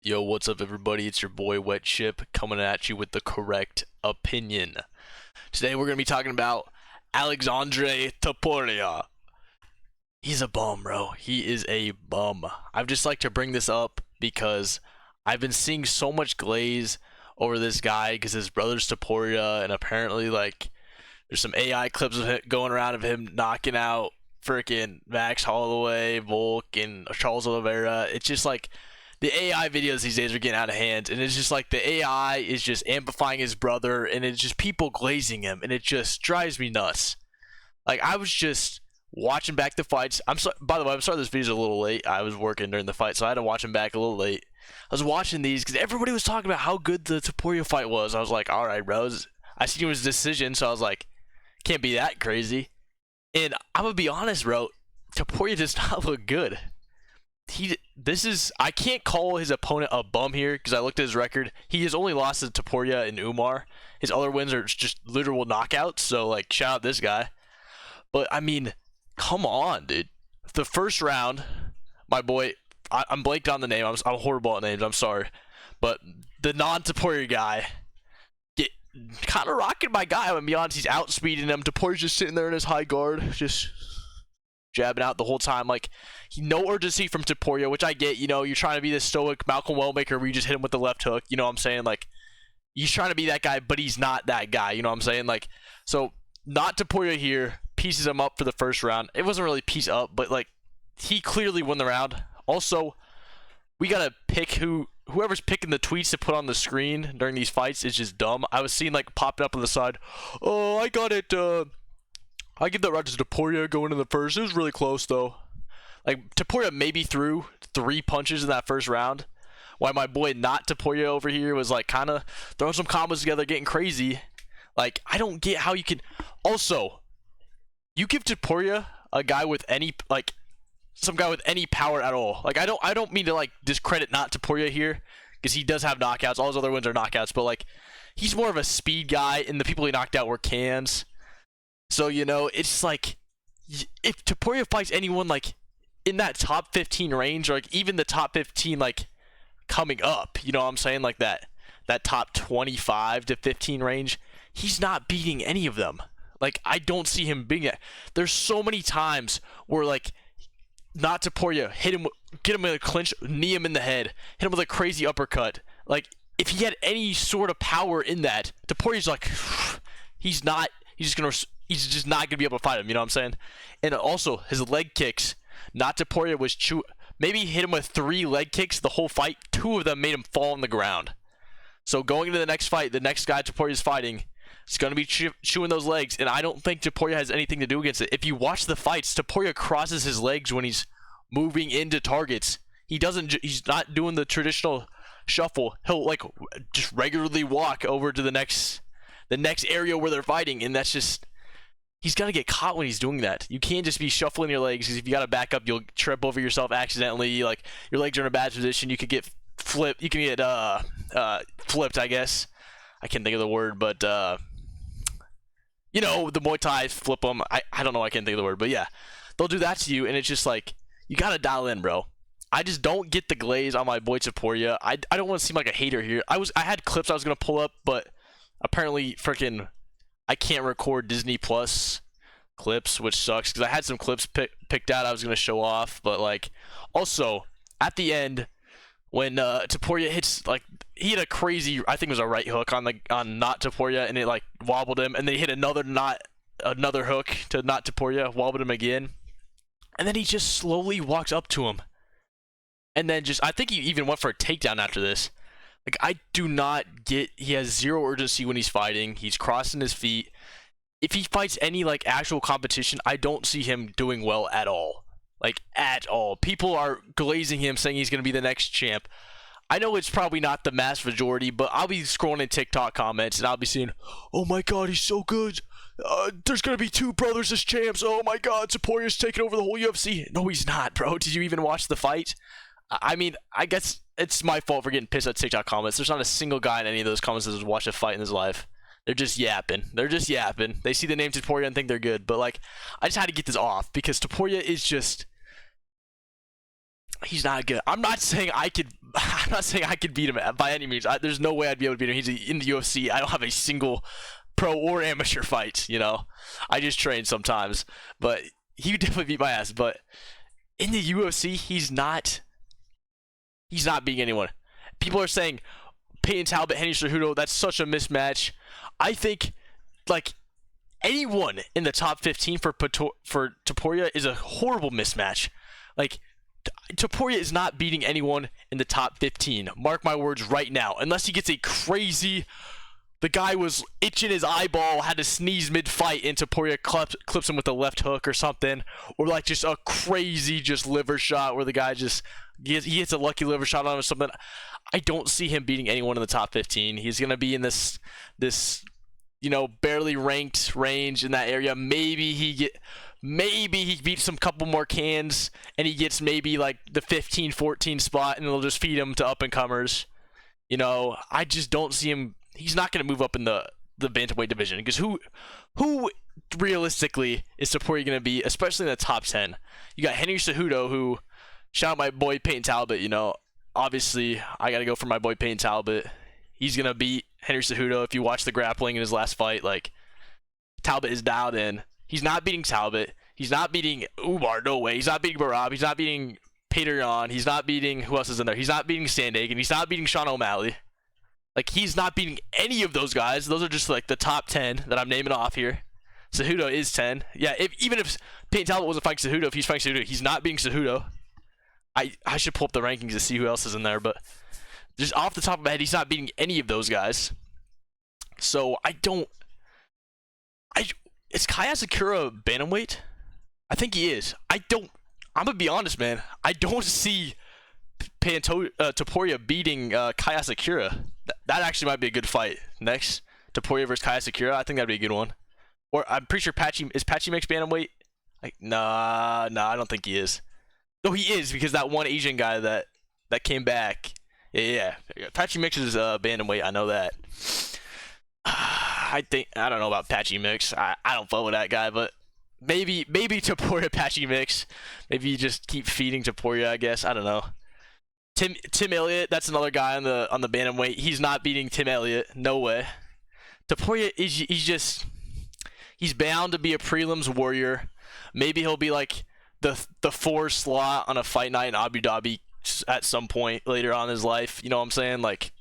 Yo, what's up, everybody? It's your boy Wet Chip coming at you with the correct opinion. Today we're going to be talking about Alexandre Topuria. He's a bum, bro. He is a bum. I'd just like to bring this up because I've been seeing so much glaze over this guy because his brother's Topuria, and apparently, like, there's some AI clips of him going around of him knocking out freaking Max Holloway, Volk, and Charles Oliveira. It's just like the AI videos these days are getting out of hand, and it's just like the AI is just amplifying his brother, and it's just people glazing him, and it just drives me nuts. Like, I was just watching back the fights. By the way, I'm sorry this video's a little late. I was working during the fight, so I had to watch him back a little late. I was watching these because everybody was talking about how good the Topuria fight was. I was like, all right, bro. I seen it was a decision, so I was like, can't be that crazy. And I'm gonna be honest, bro. Topuria does not look good. I can't call his opponent a bum here because I looked at his record. He has only lost to Topuria and Umar. His other wins are just literal knockouts. So, like, shout out this guy. But I mean, come on, dude. The first round, my boy, I'm blanked on the name. I'm horrible at names. I'm sorry, but the non-Topuria guy get kind of rocking my guy. I'm gonna be honest. He's outspeeding him. Topuria's just sitting there in his high guard, just jabbing out the whole time. Like, no urgency from Topuria, which I get. You know, you're trying to be this stoic Malcolm Wellmaker where you just hit him with the left hook. You know what I'm saying? Like, he's trying to be that guy, but he's not that guy. You know what I'm saying? Like, so not Topuria here pieces him up for the first round. It wasn't really piece up, but like, he clearly won the round. Also, we gotta pick whoever's picking the tweets to put on the screen during these fights is just dumb. I was seeing like popping up on the side. Oh, I got it. I give that right to Topuria going in the first. It was really close though. Like, Topuria maybe threw 3 punches in that first round, while my boy not Topuria over here was like kind of throwing some combos together, getting crazy. Like, I don't get how you can. Also, you give Topuria a guy with any some guy with any power at all. Like, I don't mean to like discredit not Topuria here because he does have knockouts. All his other wins are knockouts, but like, he's more of a speed guy, and the people he knocked out were cans. So, you know, it's like, if Topuria fights anyone like in that top 15 range, or like even the top 15 like coming up, you know what I'm saying, like that top 25 to 15 range, he's not beating any of them. Like, I don't see him being it. There's so many times where like not Topuria hit him, get him in a clinch, knee him in the head, hit him with a crazy uppercut. Like, if he had any sort of power in that, Topuria's like, he's just not gonna be able to fight him. You know what I'm saying? And also his leg kicks. Not Topuria was maybe hit him with 3 leg kicks the whole fight. 2 of them made him fall on the ground. So going into the next fight, the next guy Topuria's fighting is gonna be chewing those legs, and I don't think Topuria has anything to do against it. If you watch the fights, Topuria crosses his legs when he's moving into targets. He's not doing the traditional shuffle. He'll like just regularly walk over to the next area where they're fighting, and that's just. He's gonna get caught when he's doing that. You can't just be shuffling your legs, because if you gotta back up, you'll trip over yourself accidentally. Like, your legs are in a bad position. You could get flipped. You can get flipped, I guess. I can't think of the word, but you know, the Muay Thai flip them. I don't know. I can't think of the word, but yeah, they'll do that to you, and it's just like, you gotta dial in, bro. I just don't get the glaze on my boy Topuria. I don't want to seem like a hater here. I had clips I was gonna pull up, but apparently freaking I can't record Disney Plus clips, which sucks because I had some clips picked out I was going to show off. But like, also at the end when Topuria hits, like, he hit a crazy, I think it was a right hook on not Topuria, and it like wobbled him, and then he hit another hook to not Topuria, wobbled him again, and then he just slowly walks up to him, and then I think he even went for a takedown after this. Like, I do not get. He has zero urgency when he's fighting. He's crossing his feet. If he fights any like actual competition, I don't see him doing well at all. Like, at all. People are glazing him, saying he's going to be the next champ. I know it's probably not the mass majority, but I'll be scrolling in TikTok comments and I'll be seeing, oh my god, he's so good. There's going to be 2 brothers as champs. Oh my god, Topuria's taking over the whole UFC. No, he's not, bro. Did you even watch the fight? I mean, I guess it's my fault for getting pissed at TikTok comments. There's not a single guy in any of those comments that has watched a fight in his life. They're just yapping. They see the name Topuria and think they're good. But like, I just had to get this off because Topuria is just, He's not good. I'm not saying I could. I'm not saying I could beat him by any means. There's no way I'd be able to beat him. He's in the UFC. I don't have a single pro or amateur fight. You know, I just train sometimes. But he would definitely beat my ass. But in the UFC, he's not. He's not beating anyone. People are saying Peyton Talbot, Henry Cejudo. That's such a mismatch. I think like anyone in the top 15 for Topuria is a horrible mismatch. Like. Topuria is not beating anyone in the top 15. Mark my words right now. Unless he gets a crazy... The guy was itching his eyeball, had to sneeze mid-fight, and Topuria clips him with a left hook or something. Or like just a crazy just liver shot where the guy just... He hits a lucky liver shot on him or something. I don't see him beating anyone in the top 15. He's going to be in this you know, barely ranked range in that area. Maybe he beats some couple more cans and he gets maybe like the 15, 14 spot and they'll just feed him to up and comers. You know, I just don't see him. He's not going to move up in the bantamweight division because who realistically is Topuria going to be, especially in the top 10? You got Henry Cejudo, who, shout out my boy Peyton Talbot. You know, obviously I got to go for my boy Peyton Talbot. He's going to beat Henry Cejudo. If you watch the grappling in his last fight, like, Talbot is dialed in. He's not beating Talbot. He's not beating Umar, no way. He's not beating Barab. He's not beating Peter Yan. He's not beating, who else is in there? He's not beating Sandhagen. He's not beating Sean O'Malley. Like, he's not beating any of those guys. Those are just, like, the top 10 that I'm naming off here. Cejudo is 10. Yeah, even if Peyton Talbot wasn't fighting Cejudo, if he's fighting Cejudo, he's not beating Cejudo. I should pull up the rankings to see who else is in there, but just off the top of my head, he's not beating any of those guys. So, is Kaya Sakura bantamweight? I think he is. I'm gonna be honest, man. I don't see Topuria beating Kaya Sakura. That actually might be a good fight. Next, Topuria versus Kaya Sakura. I think that'd be a good one. Or I'm pretty sure Patchy Mix bantamweight? Like, nah, I don't think he is. No, he is because that one Asian guy that came back. Yeah. Patchy Mix is bantamweight. I know that. I don't know about Patchy Mix. I don't follow that guy, but maybe Topuria Patchy Mix. Maybe you just keep feeding Topuria, I guess. I don't know. Tim Elliott, that's another guy on the bantamweight. He's not beating Tim Elliott. No way. Topuria he's bound to be a prelims warrior. Maybe he'll be like the 4 slot on a fight night in Abu Dhabi at some point later on in his life. You know what I'm saying? Like,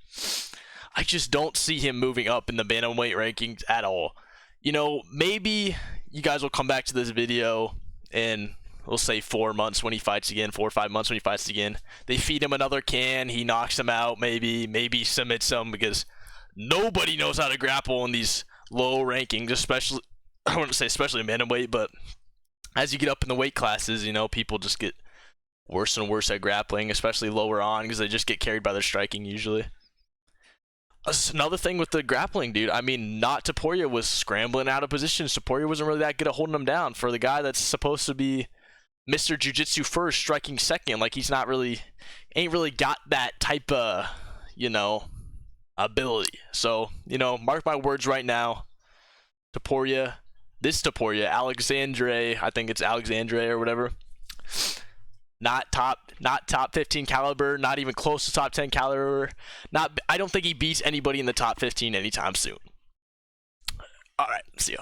I just don't see him moving up in the bantamweight rankings at all. You know, maybe you guys will come back to this video in, we'll say 4 months when he fights again, 4 or 5 months when he fights again. They feed him another can, he knocks him out, maybe submits him, because nobody knows how to grapple in these low rankings, especially, I wouldn't say especially in bantamweight, but as you get up in the weight classes, you know, people just get worse and worse at grappling, especially lower on, because they just get carried by their striking usually. Another thing with the grappling, dude. I mean, Topuria was scrambling out of positions. Topuria wasn't really that good at holding him down. For the guy that's supposed to be Mr. Jiu-Jitsu first, striking second, like he's not really, ain't really got that type of, you know, ability. So, you know, mark my words right now. Topuria, Alexandre, I think it's Alexandre or whatever. Not top 15 caliber, not even close to top 10 caliber. I don't think he beats anybody in the top 15 anytime soon. All right, see ya.